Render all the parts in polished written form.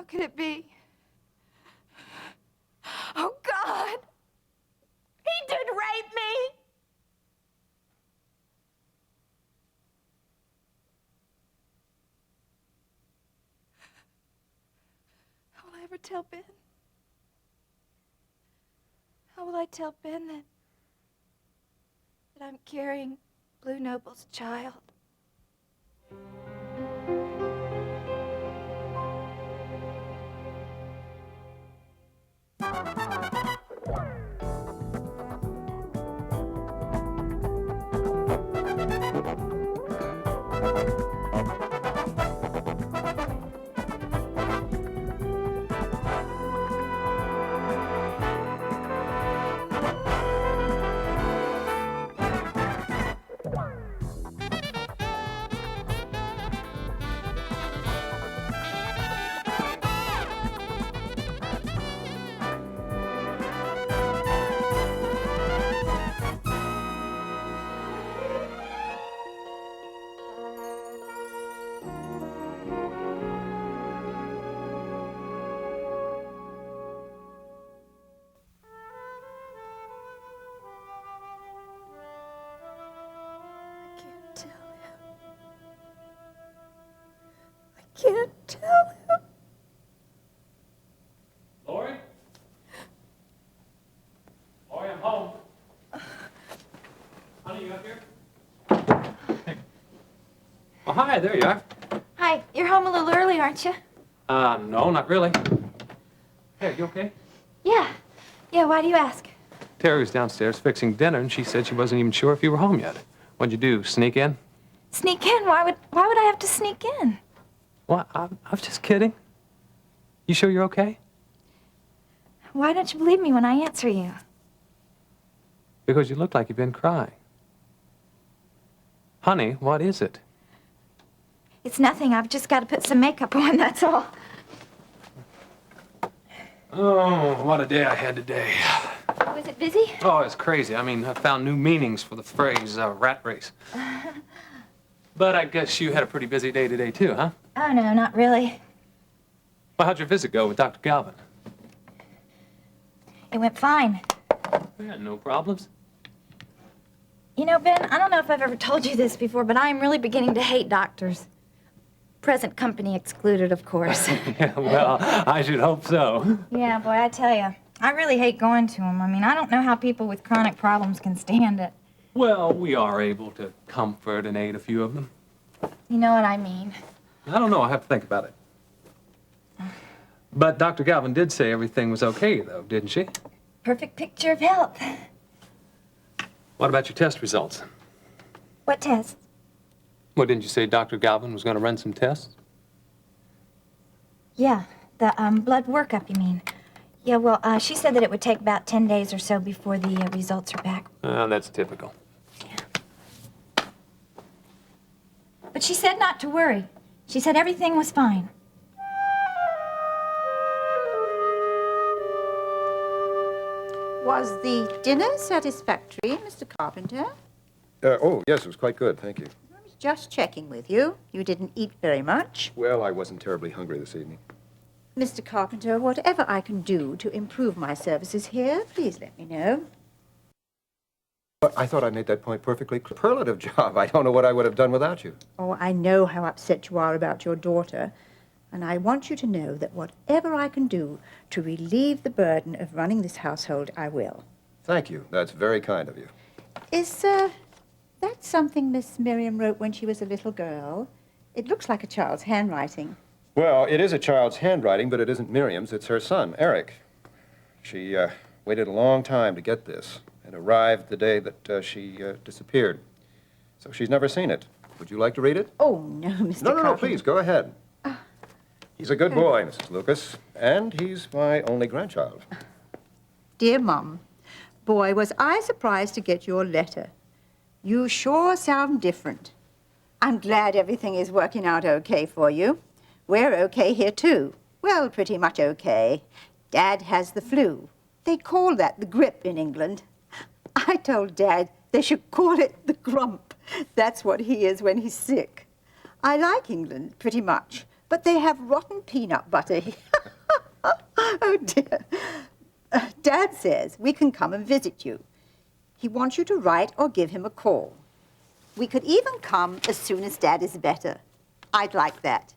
How could it be? Oh, God! He did rape me! How will I ever tell Ben? How will I tell Ben that I'm carrying Blue Noble's child? Can't tell him. Lori? Lori, I'm home. Honey, you up here? Hey. Oh, hi, there you are. Hi, you're home a little early, aren't you? No, not really. Hey, you okay? Yeah. Yeah, why do you ask? Terry was downstairs fixing dinner, and she said she wasn't even sure if you were home yet. What'd you do, sneak in? Sneak in? Why would I have to sneak in? Well, I was just kidding. You sure you're okay? Why don't you believe me when I answer you? Because you look like you've been crying. Honey, what is it? It's nothing. I've just got to put some makeup on, that's all. Oh, what a day I had today. Was it busy? Oh, it's crazy. I mean, I found new meanings for the phrase rat race. But I guess you had a pretty busy day today, too, huh? Oh, no, not really. Well, how'd your visit go with Dr. Galvin? It went fine. Yeah, no problems. You know, Ben, I don't know if I've ever told you this before, but I am really beginning to hate doctors. Present company excluded, of course. Yeah, well, I should hope so. Yeah, boy, I tell you, I really hate going to them. I mean, I don't know how people with chronic problems can stand it. Well, we are able to comfort and aid a few of them. You know what I mean. I don't know. I have to think about it. But Dr. Galvin did say everything was okay, though, didn't she? Perfect picture of health. What about your test results? What test? Well, didn't you say Dr. Galvin was going to run some tests? Yeah, the blood workup, you mean. Yeah, well, she said that it would take about 10 days or so before the results are back. That's typical. Yeah. But she said not to worry. She said everything was fine. Was the dinner satisfactory, Mr. Carpenter? Oh, yes, it was quite good, thank you. I was just checking with you. You didn't eat very much. Well, I wasn't terribly hungry this evening. Mr. Carpenter, whatever I can do to improve my services here, please let me know. But I thought I made that point perfectly clear. Superlative job. I don't know what I would have done without you. Oh, I know how upset you are about your daughter, and I want you to know that whatever I can do to relieve the burden of running this household, I will. Thank you. That's very kind of you. Is, that something Miss Miriam wrote when she was a little girl? It looks like a child's handwriting. Well, it is a child's handwriting, but it isn't Miriam's. It's her son, Eric. She waited a long time to get this and arrived the day that she disappeared. So she's never seen it. Would you like to read it? Oh, no, Mr. No, Carpenter. please, go ahead. He's a good boy, Mrs. Lucas, and he's my only grandchild. Dear Mum, boy, was I surprised to get your letter. You sure sound different. I'm glad everything is working out okay for you. We're okay here, too. Well, pretty much okay. Dad has the flu. They call that the grip in England. I told Dad they should call it the grump. That's what he is when he's sick. I like England, pretty much, but they have rotten peanut butter here. Oh, dear. Dad says we can come and visit you. He wants you to write or give him a call. We could even come as soon as Dad is better. I'd like that.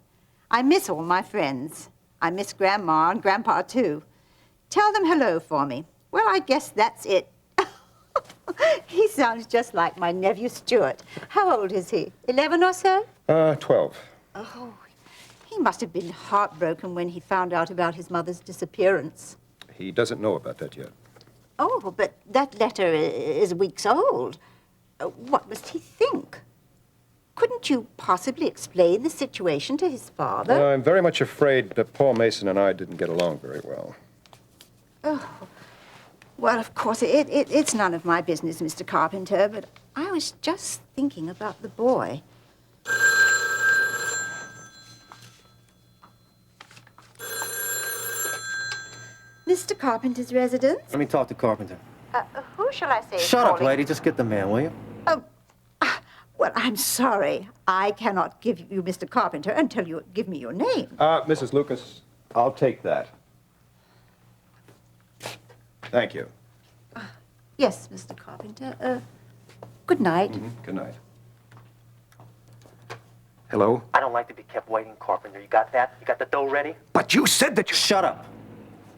I miss all my friends. I miss Grandma and Grandpa, too. Tell them hello for me. Well, I guess that's it. He sounds just like my nephew Stuart. How old is he? 11 or so? 12. Oh, he must have been heartbroken when he found out about his mother's disappearance. He doesn't know about that yet. Oh, but that letter is weeks old. What must he think? Couldn't you possibly explain the situation to his father? I'm very much afraid that Paul Mason and I didn't get along very well. Oh, well, of course, it's none of my business, Mr. Carpenter, but I was just thinking about the boy. Mr. Carpenter's residence? Let me talk to Carpenter. Who shall I say is Shut up, calling? lady. Just get the man, will you? Well, I'm sorry. I cannot give you Mr. Carpenter until you give me your name. Mrs. Lucas, I'll take that. Thank you. Yes, Mr. Carpenter. Good night. Good night. Hello? I don't like to be kept waiting, Carpenter. You got that? You got the dough ready? But you said that you... Shut up.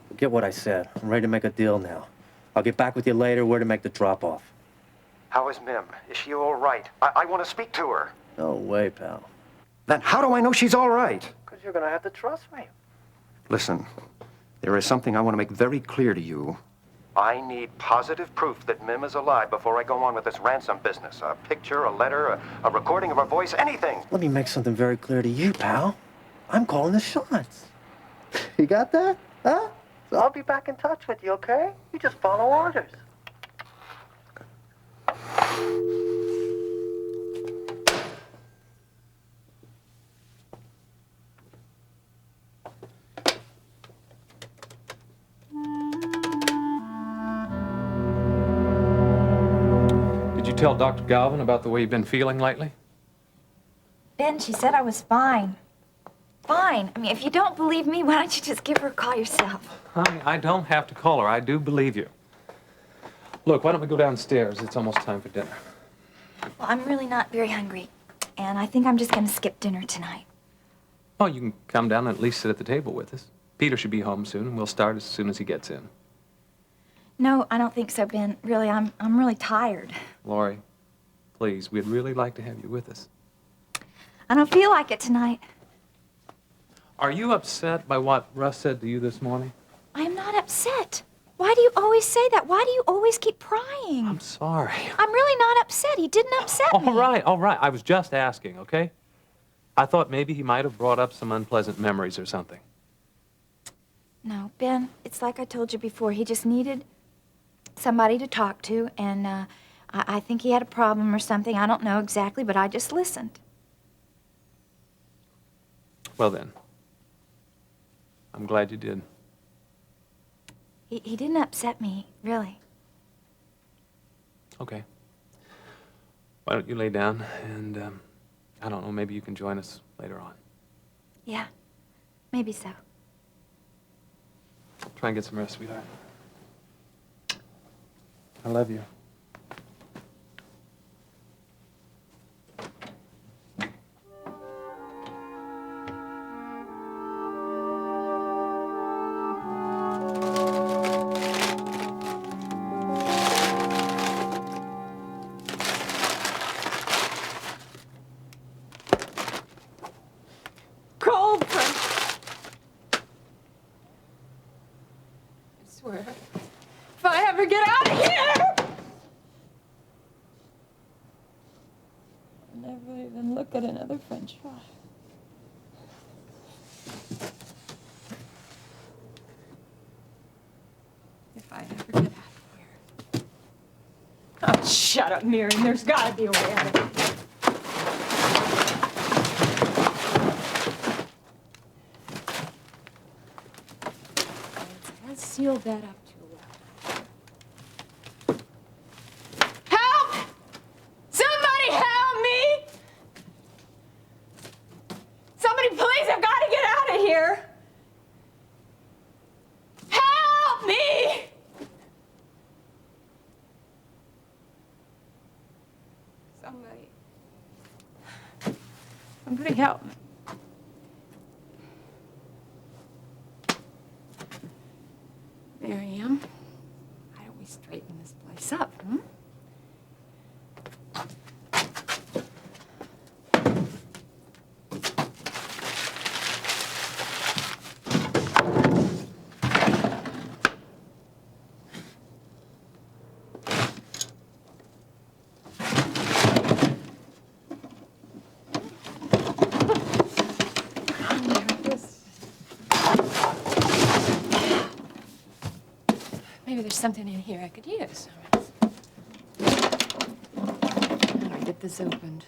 Forget what I said. I'm ready to make a deal now. I'll get back with you later where to make the drop-off. How is Mim? Is she all right? I want to speak to her. No way, pal. Then how do I know she's all right? Because you're going to have to trust me. Listen, there is something I want to make very clear to you. I need positive proof that Mim is alive before I go on with this ransom business. A picture, a letter, a recording of her voice, anything. Let me make something very clear to you, pal. I'm calling the shots. You got that? Huh? So I'll be back in touch with you, okay? You just follow orders. Did you tell Dr. Galvin about the way you've been feeling lately? Ben, she said I was fine. Fine. I mean, if you don't believe me, why don't you just give her a call yourself? Honey, I don't have to call her. I do believe you. Look, why don't we go downstairs? It's almost time for dinner. Well, I'm really not very hungry, and I think I'm just going to skip dinner tonight. Oh, you can come down and at least sit at the table with us. Peter should be home soon, and we'll start as soon as he gets in. No, I don't think so, Ben. Really, I'm really tired. Laurie, please, we'd really like to have you with us. I don't feel like it tonight. Are you upset by what Russ said to you this morning? I am not upset. Why do you always say that? Why do you always keep prying? I'm sorry. I'm really not upset. He didn't upset me. All right. I was just asking, okay? I thought maybe he might have brought up some unpleasant memories or something. No, Ben, it's like I told you before. He just needed somebody to talk to, and I think he had a problem or something. I don't know exactly, but I just listened. Well then, I'm glad you did. He didn't upset me, really. Okay. Why don't you lay down and, I don't know, maybe you can join us later on. Yeah, maybe so. Try and get some rest, sweetheart. I love you. Cold, French. I swear, if I ever get out of here, I'll never even look at another French fry. If I ever get out of here. Oh, shut up, Miriam. There's gotta be a way out of it. Let's seal that up too well. Help! Somebody help me! Somebody please, I've got to get out of here! Somebody help me. Miriam, why don't we straighten this place up, hmm? Maybe there's something in here I could use. How do I get this opened?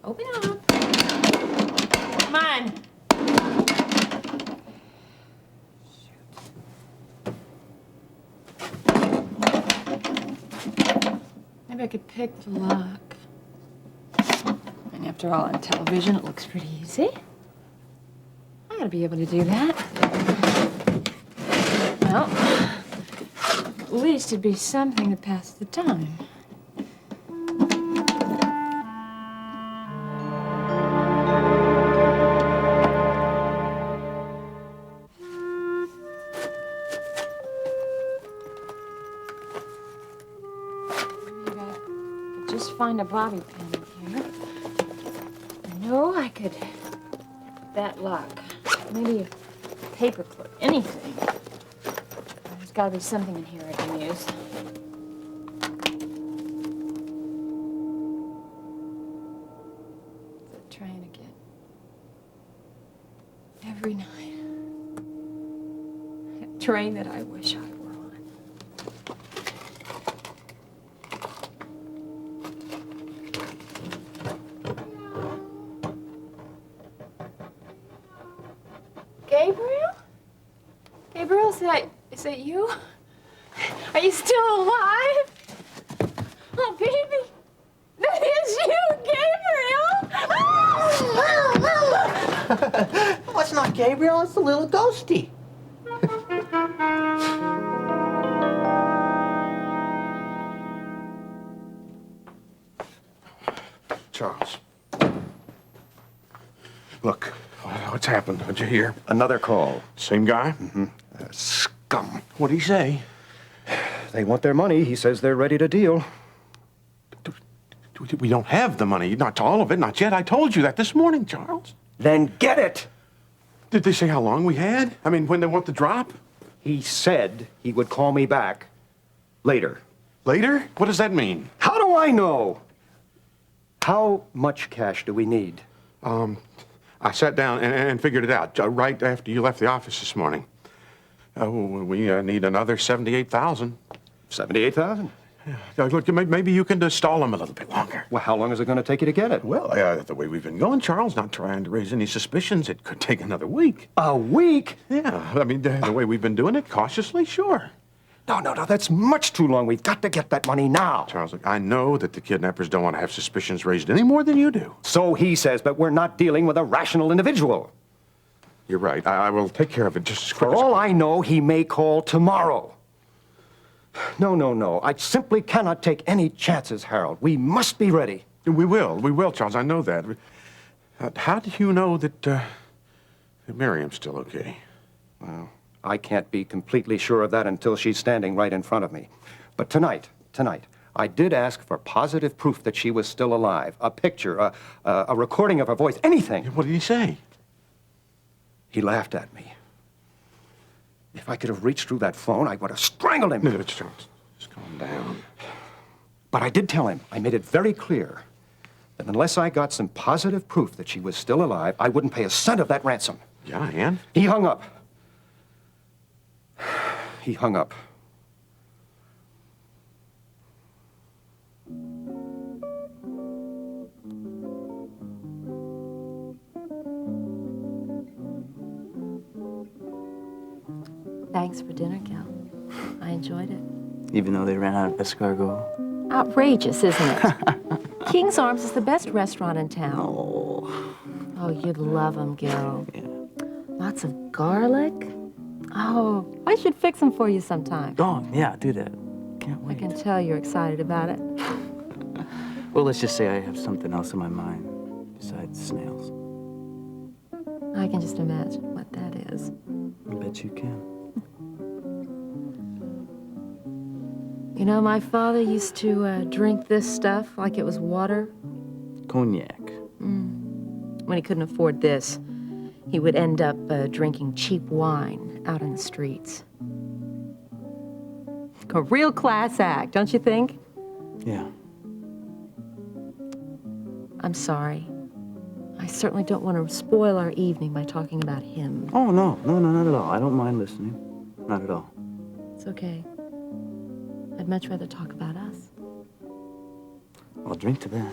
Open up. Come on. Maybe I could pick the lock. And after all, on television, it looks pretty easy. I gotta be able to do that. Well, at least it'd be something to pass the time. Just find a bobby pin in here. I know I could get that lock. Maybe a paper clip, anything. There's gotta be something in here I can use. The train again. Every night. That train that I wish I were on. Gabriel? Gabriel, is that you? Are you still alive? Oh, baby. That is you, Gabriel! Oh, it's not Gabriel, it's the little ghosty. Charles. Look, what's happened? Did you hear? Another call. Same guy? Mm-hmm. Scum. What'd he say? They want their money. He says they're ready to deal. We don't have the money. Not all of it. Not yet. I told you that this morning, Charles. Then get it! Did they say how long we had? I mean, when they want the drop? He said he would call me back later. Later? What does that mean? How do I know? How much cash do we need? I sat down and figured it out right after you left the office this morning. We need another 78,000. 78,000? Look, maybe you can stall them a little bit longer. Well, how long is it going to take you to get it? Well, the way we've been going, Charles, not trying to raise any suspicions, it could take another week. A week? Yeah, I mean, the way we've been doing it, cautiously, sure. No, that's much too long. We've got to get that money now. Charles, look, I know that the kidnappers don't want to have suspicions raised any more than you do. So he says, but we're not dealing with a rational individual. You're right. I will take care of it just as quick For as... all I know, he may call tomorrow. No. I simply cannot take any chances, Harold. We must be ready. We will, Charles. I know that. How do you know that Miriam's still okay? Well, I can't be completely sure of that until she's standing right in front of me. But tonight, I did ask for positive proof that she was still alive. A picture, a recording of her voice, anything. What did he say? He laughed at me. If I could have reached through that phone, I would have strangled him. No, Charles, just calm down. But I did tell him, I made it very clear, that unless I got some positive proof that she was still alive, I wouldn't pay a cent of that ransom. Yeah, and? He hung up. He hung up. Thanks for dinner, Cal. I enjoyed it. Even though they ran out of escargot. Outrageous, isn't it? King's Arms is the best restaurant in town. Oh. Oh, Oh, you'd love them, Gil. Yeah. Lots of garlic. Oh, I should fix them for you sometime. Oh, yeah, do that. Can't I wait. can tell you're excited about it. Well, let's just say I have something else in my mind besides snails. I can just imagine what that is. I bet you can. You know, my father used to drink this stuff like it was water. Cognac. When he couldn't afford this, he would end up drinking cheap wine out in the streets. A real class act, don't you think? Yeah. I'm sorry. I certainly don't want to spoil our evening by talking about him. Oh, no, not at all. I don't mind listening. Not at all. It's okay. I'd much rather talk about us. I'll drink to that.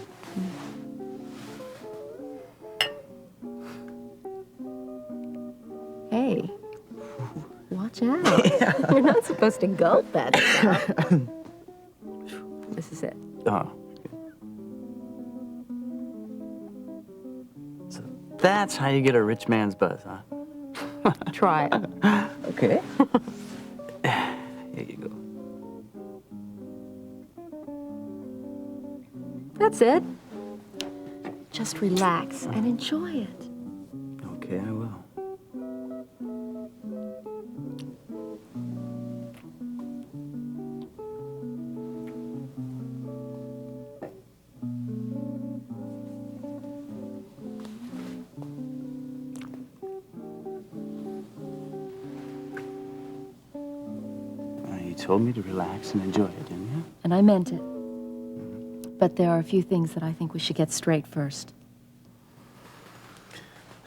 Hey, watch out. You're not supposed to gulp that stuff. This is it. Oh. So that's how you get a rich man's buzz, huh? Try it. Okay. Here you go. That's it. Just relax and enjoy it. Okay, I will. You told me to relax and enjoy it, didn't you? And I meant it. But there are a few things that I think we should get straight first.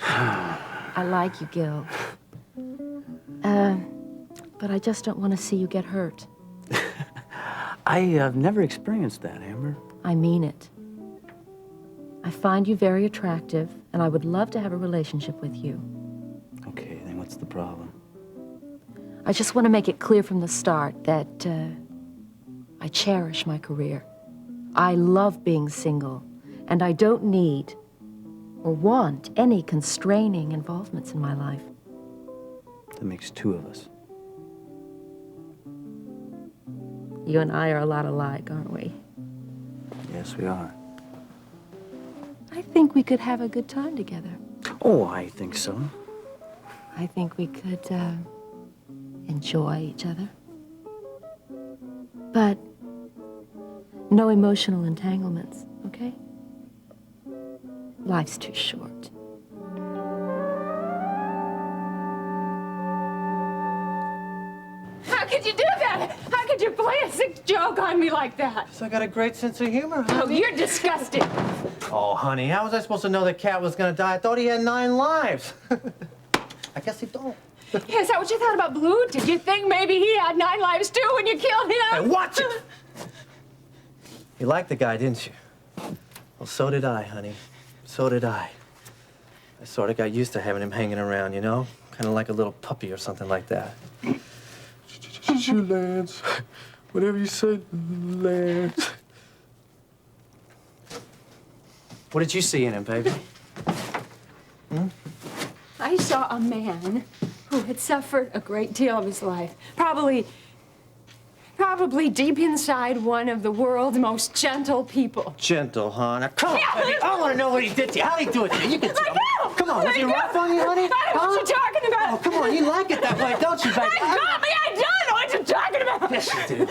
I like you, Gil. But I just don't want to see you get hurt. I've never experienced that, Amber. I mean it. I find you very attractive, and I would love to have a relationship with you. Okay, then what's the problem? I just want to make it clear from the start that I cherish my career. I love being single, and I don't need or want any constraining involvements in my life. That makes two of us. You and I are a lot alike, aren't we? Yes, we are. I think we could have a good time together. Oh, I think so. I think we could enjoy each other. But no emotional entanglements, okay? Life's too short. How could you do that? How could you play a sick joke on me like that? So I got a great sense of humor, huh? Oh, you're disgusting. Oh, honey, how was I supposed to know the cat was gonna die? I thought he had 9 lives. I guess he don't. Yeah, is that what you thought about Blue? Did you think maybe he had 9 lives too when you killed him? Hey, watch it! You liked the guy, didn't you? Well, so did I, honey. So did I. I sort of got used to having him hanging around, you know? Kind of like a little puppy or something like that. Sure, Lance. Whatever you say, Lance. What did you see in him, baby? I saw a man who had suffered a great deal of his life. Probably deep inside one of the world's most gentle people. Gentle, huh? Now, come on, Yeah, baby. I want to know what he did to you. How'd he do it to you? You can tell me. Come on, was he rough on you, honey? I know what you're talking about. Oh, come on, you like it that way, don't you, baby? I got me, I don't know what you're talking about. Yes, you do.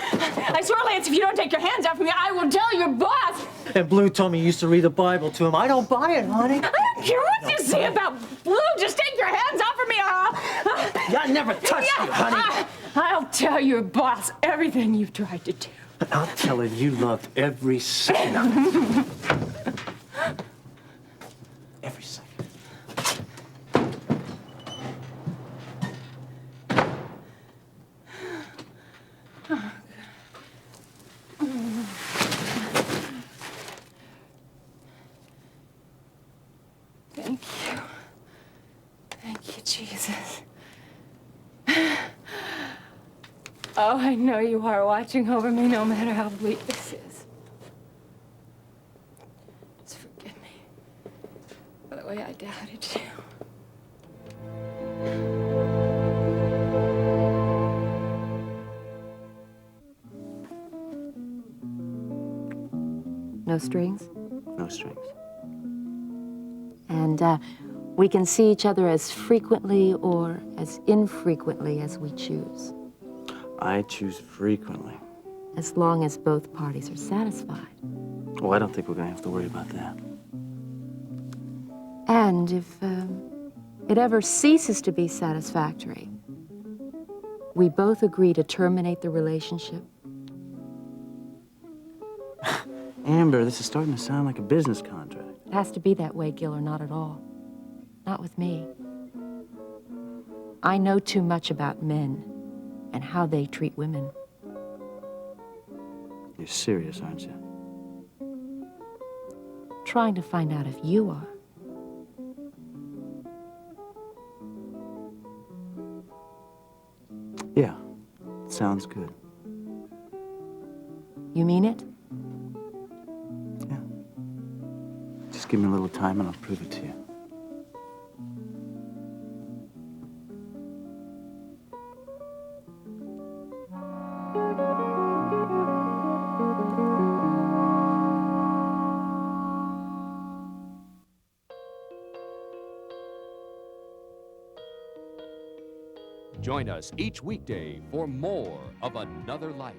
I swear, Lance, if you don't take your hands off me, I will tell your boss. And Blue told me you used to read the Bible to him. I don't buy it, honey. I don't care what you say about Blue. Just take your hands off of me, or I never touched you, honey. I'll tell your boss everything you've tried to do. I'll tell him you loved every second of it. Every second. Thank you. Thank you, Jesus. Oh, I know you are watching over me no matter how bleak this is. Just forgive me for the way Boy, I doubted you. No strings? No strings. And we can see each other as frequently or as infrequently as we choose, I choose frequently. as long as both parties are satisfied. Well, I don't think we're gonna have to worry about that. And if it ever ceases to be satisfactory, we both agree to terminate the relationship. Amber, this is starting to sound like a business contract. It has to be that way, Gil, or not at all. Not with me. I know too much about men and how they treat women. You're serious, aren't you? Trying to find out if you are. Yeah, sounds good. You mean it? Yeah. Just give me a little time and I'll prove it to you. Join us each weekday for more of Another Life.